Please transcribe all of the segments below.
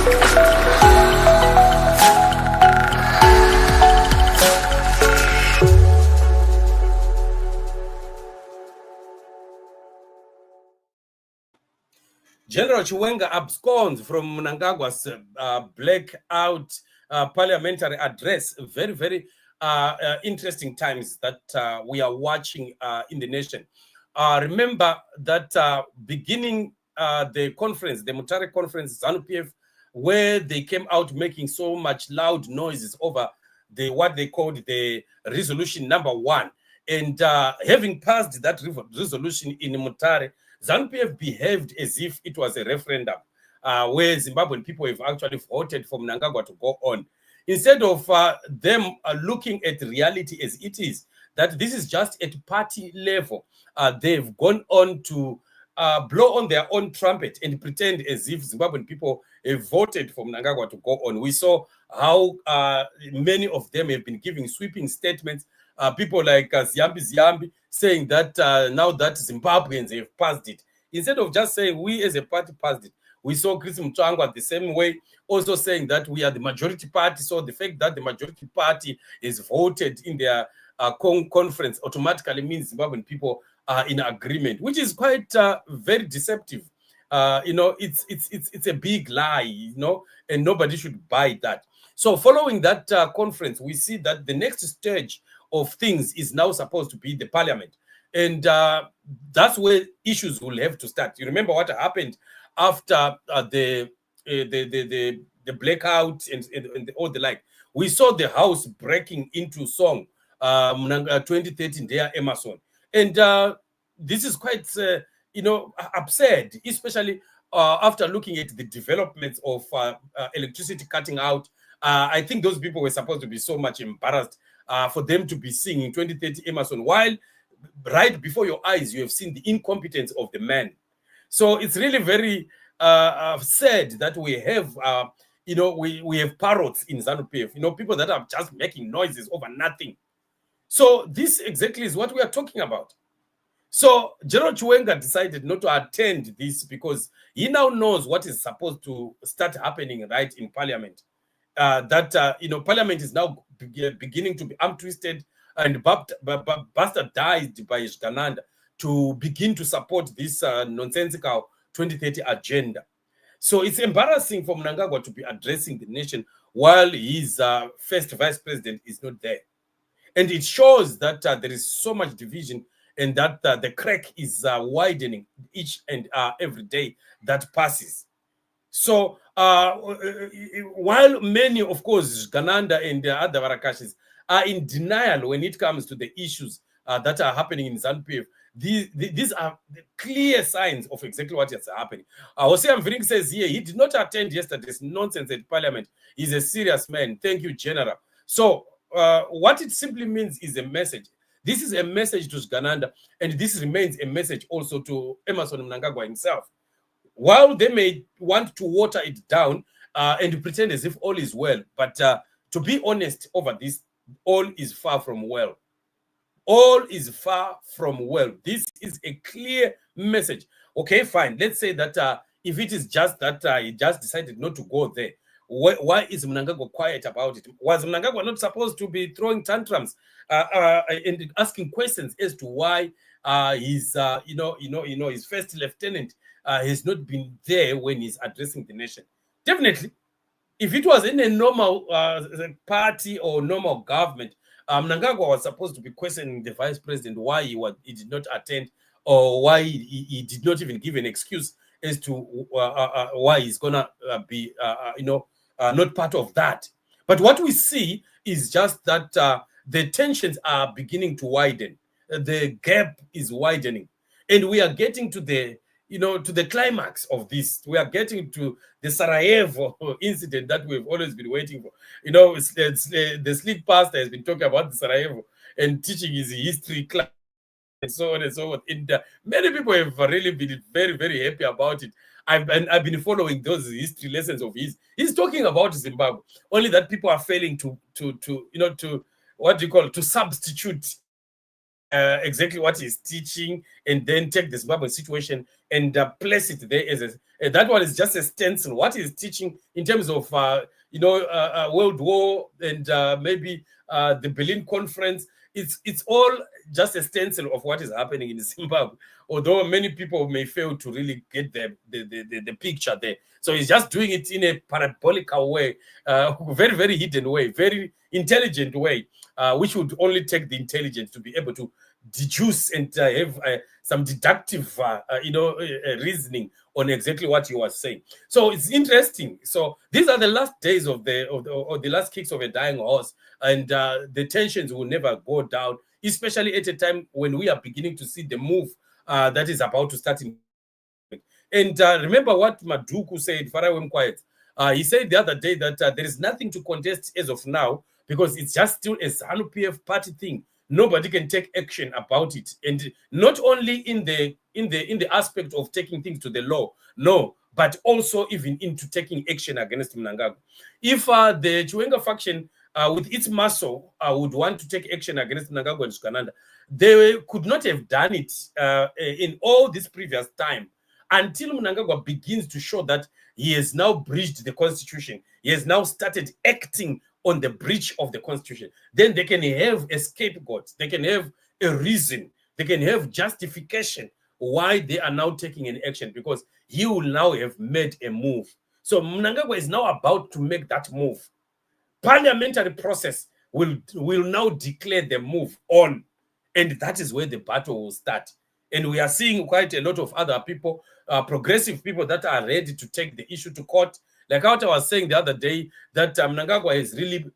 General Chiwenga Absconds from Mnangagwa'S blackout parliamentary address. Very, very interesting times that we are watching in the nation. Remember that beginning the conference, the Mutare conference, Zanu PF, where they came out making so much loud noises over what they called the resolution number 1. And having passed that resolution in Mutare, Zanu PF behaved as if it was a referendum where Zimbabwean people have actually voted for Mnangagwa to go on. Instead of them looking at reality as it is, that this is just at party level, they've gone on to blow on their own trumpet and pretend as if Zimbabwean people have voted for Mnangagwa to go on. We saw how many of them have been giving sweeping statements. People like Ziyambi saying that now that Zimbabweans have passed it, instead of just saying we as a party passed it, we saw Chris Mutangwa the same way, also saying that we are the majority party. So the fact that the majority party is voted in their conference automatically means Zimbabwean people are in agreement, which is quite very deceptive. It's a big lie, and nobody should buy that. So following that conference, we see that the next stage of things is now supposed to be the parliament. And that's where issues will have to start. You remember what happened after the blackout and all the like. We saw the house breaking into song, 2013 there, Emerson. And this is quite, absurd, especially after looking at the developments of electricity cutting out. I think those people were supposed to be so much embarrassed for them to be singing 2030 Emerson, while right before your eyes, you have seen the incompetence of the man. So it's really very sad that we have, we have parrots in Zanu PF, people that are just making noises over nothing. So this exactly is what we are talking about. So General Chiwenga decided not to attend this because he now knows what is supposed to start happening right in Parliament. Parliament is now beginning to be arm-twisted and bastardized by Ishgananda to begin to support this nonsensical 2030 agenda. So it's embarrassing for Mnangagwa to be addressing the nation while his first vice president is not there. And it shows that there is so much division and that the crack is widening each and every day that passes. So while many, of course, Gananda and the other Varakashis are in denial when it comes to the issues that are happening in Zanu PF, these are the clear signs of exactly what is happening. Hosea Mviringi says here, he did not attend yesterday's nonsense at Parliament. He's a serious man. Thank you, General. So what it simply means is a message. This is a message to Gananda, and this remains a message also to Emerson Mnangagwa himself. While they may want to water it down and pretend as if all is well, but to be honest over this, all is far from well. All is far from well. This is a clear message. Okay, fine. Let's say that if it is just that he just decided not to go there, why is Mnangagwa quiet about it? Was Mnangagwa not supposed to be throwing tantrums and asking questions as to why his first lieutenant has not been there when he's addressing the nation? Definitely, if it was in a normal party or normal government, Mnangagwa was supposed to be questioning the vice president why he did not attend, or why he did not even give an excuse as to why he's gonna be not part of that. But what we see is just that the tensions are beginning to widen. The gap is widening, and we are getting to the climax of this. We are getting to the Sarajevo incident that we've always been waiting for. The sleek pastor has been talking about the Sarajevo and teaching his history class and so on and so forth. And many people have really been very, very happy about it. I've been following those history lessons of his. He's talking about Zimbabwe. Only that people are failing to substitute exactly what he's teaching, and then take the Zimbabwean situation and place it there That one is just a stencil. What he's teaching in terms of, World War and maybe the Berlin Conference, it's all just a stencil of what is happening in Zimbabwe. Although many people may fail to really get the picture there. So he's just doing it in a parabolical way, very, very hidden way, very intelligent way, which would only take the intelligence to be able to deduce and have some deductive, reasoning on exactly what you are saying. So it's interesting. So these are the last days of the last kicks of a dying horse, and the tensions will never go down, especially at a time when we are beginning to see the move that is about to start. And remember what Maduku said, Faraway Quiet. He said the other day that there is nothing to contest as of now because it's just still a Zanu PF party thing. Nobody can take action about it, and not only in the aspect of taking things to the law, no, but also even into taking action against Mnangagwa. If the Chiwenga faction, with its muscle, would want to take action against Mnangagwa and Sukananda, they could not have done it in all this previous time until Mnangagwa begins to show that he has now breached the constitution. He has now started acting on the breach of the constitution. Then they can have a scapegoat. They can have a reason. They can have justification why they are now taking an action, because he will now have made a move. So Mnangagwa is now about to make that move. Parliamentary process will now declare the move on, and that is where the battle will start. And we are seeing quite a lot of other people, progressive people, that are ready to take the issue to court. Like what I was saying the other day, that Mnangagwa is really,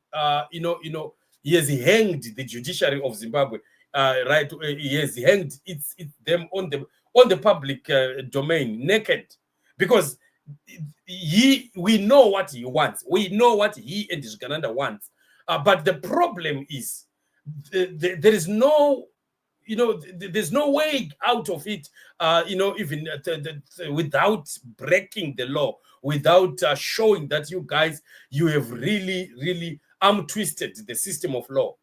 he has hanged the judiciary of Zimbabwe, right? He has hanged them on the public domain naked, because we know what he wants. We know what he and his Gananda wants. But the problem is there is no, there's no way out of it, even without breaking the law, without showing that you have really, really twisted the system of law.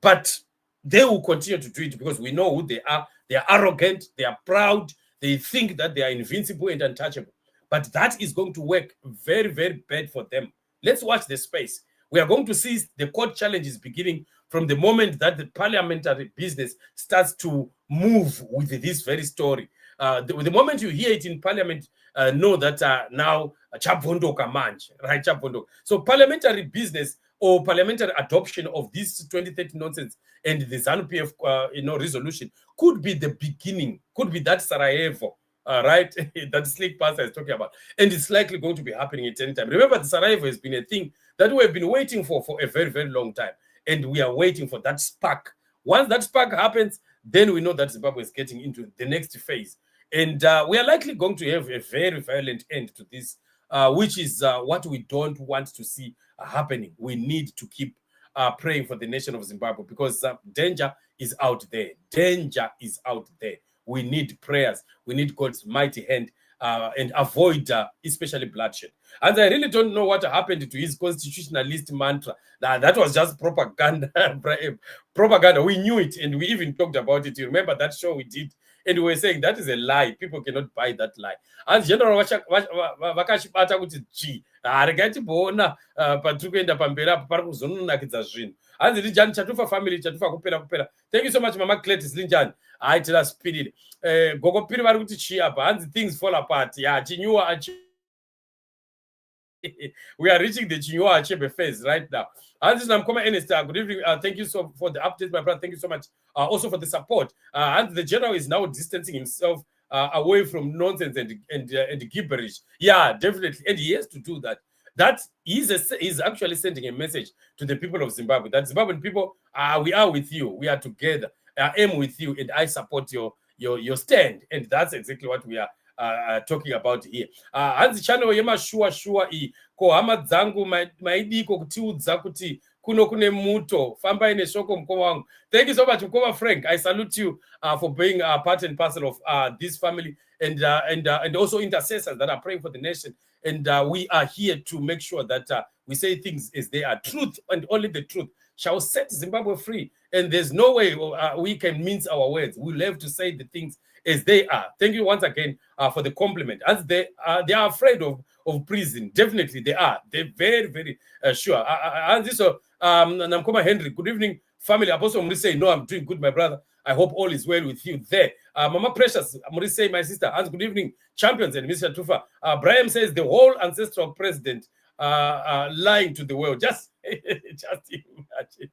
But they will continue to do it because we know who they are. They are arrogant, they are proud, they think that they are invincible and untouchable. But that is going to work very, very bad for them. Let's watch the space. We are going to see the court challenges beginning from the moment that the parliamentary business starts to move with this very story. The moment you hear it in parliament, know that now Chabondoka manch, right? Chabondoka. So parliamentary business or parliamentary adoption of this 2030 nonsense and the Zanu PF resolution could be the beginning, could be that Sarajevo, right? That Slick Pastor is talking about. And it's likely going to be happening at any time. Remember, the Sarajevo has been a thing that we have been waiting for a very, very long time. And we are waiting for that spark. Once that spark happens, then we know that Zimbabwe is getting into the next phase. And we are likely going to have a very violent end to this, which is what we don't want to see happening. We need to keep praying for the nation of Zimbabwe, because danger is out there. Danger is out there. We need prayers. We need God's mighty hand and avoid especially bloodshed. And I really don't know what happened to his constitutionalist mantra. That was just propaganda. Propaganda. We knew it, and we even talked about it. You remember that show we did? And we were saying that is a lie. People cannot buy that lie. And General vakachibata kuti chi haringati bona patiri kuenda pamberi apo pari kuzononakidza zvinhu. Hanzi Linjani chatufa family chatufa kupera. Thank you so much, Mama Cletis Linjani. Hai tira spirire. Gogo piri vari kuti chi apa. Hanzi things fall apart. Yeah, chinyuwa we are reaching the Chinyuwa Achebe phase right now. And this is Namkoma Ernest. Good evening. Thank you so for the update, my brother. Thank you so much. Also for the support. And the general is now distancing himself away from nonsense and gibberish. Yeah, definitely. And he has to do that. That is actually sending a message to the people of Zimbabwe. That Zimbabwean people, we are with you. We are together. I am with you, and I support your stand. And that's exactly what we are talking about here. Hanzi channel yema shua I ko hama dzangu maidiko kutiudza kuti kuno kune muto famba ine shoko mkoma wangu. Thank you so much, Mkoma Frank. I salute you for being part and parcel of this family and also intercessors that are praying for the nation. And we are here to make sure that we say things as they are. Truth and only the truth shall set Zimbabwe free. And there's no way we can mince our words. We'll have to say the things as they are. Thank you once again for the compliment. As they are afraid of prison. Definitely they are. They're very, very sure. And this Namkoma Henry, good evening, family. Apostle Murise, no, I'm doing good, my brother. I hope all is well with you there. Mama Precious, Murise, my sister, and good evening, champions and Mr. Tufa. Brian says the whole ancestral president lying to the world. Just imagine.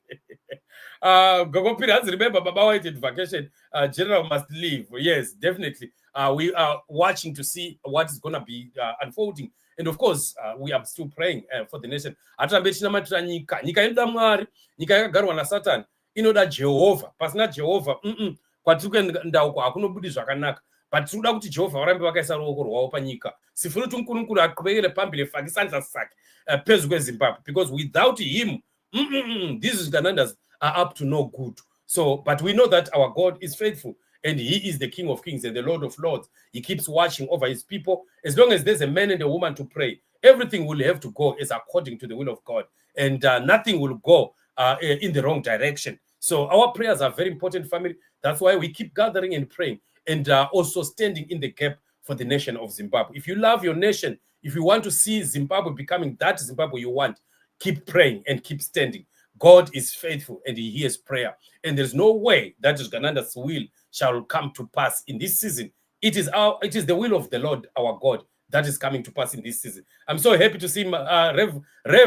Gogo Piras, remember, Baba White in vacation. General must leave. Yes, definitely. We are watching to see what is going to be unfolding. And of course, we are still praying for the nation. Nyika inoda Mwari, nyika yakagarwa naSatan, inoda Jehovah. Pasina Jehovah, kwatiri kuenda uko hakunobudi zvakanaka. But tinoda kuti Jehovah varambe vakaisa ruoko rwavo panyika. Sifuri kuti Nkulunkulu akubekere pambili fakisandla sake phezu kweZimbabwe, because without him, these Ugandans are up to no good. So, but we know that our God is faithful. And he is the King of Kings and the Lord of Lords. He keeps watching over his people. As long as there's a man and a woman to pray, everything will have to go as according to the will of God. And nothing will go in the wrong direction. So our prayers are very important, family. That's why we keep gathering and praying and also standing in the gap for the nation of Zimbabwe. If you love your nation, if you want to see Zimbabwe becoming that Zimbabwe you want, keep praying and keep standing. God is faithful and he hears prayer. And there's no way that Uganda's will shall come to pass in this season. It is the will of the Lord our God that is coming to pass in this season. I'm so happy to see Rev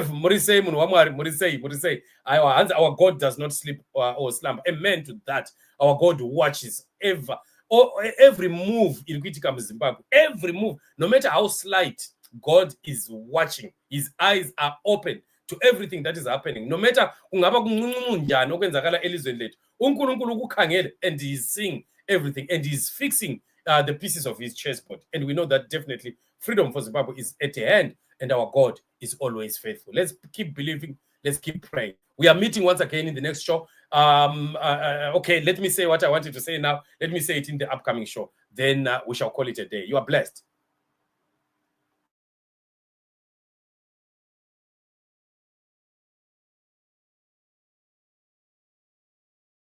Murise Murise. Our God does not sleep or slumber. Amen to that. Our God watches every move in critical Zimbabwe. Every move, no matter how slight, God is watching. His eyes are open to everything that is happening. No matter kungaba kunjani okwenzakala elizweni lethu, uNkulunkulu ukukhangele and he is seeing everything and he is fixing the pieces of his chessboard. And we know that definitely freedom for Zimbabwe is at hand and our God is always faithful. Let's keep believing. Let's keep praying. We are meeting once again in the next show. Okay, let me say what I wanted to say now. Let me say it in the upcoming show. Then we shall call it a day. You are blessed.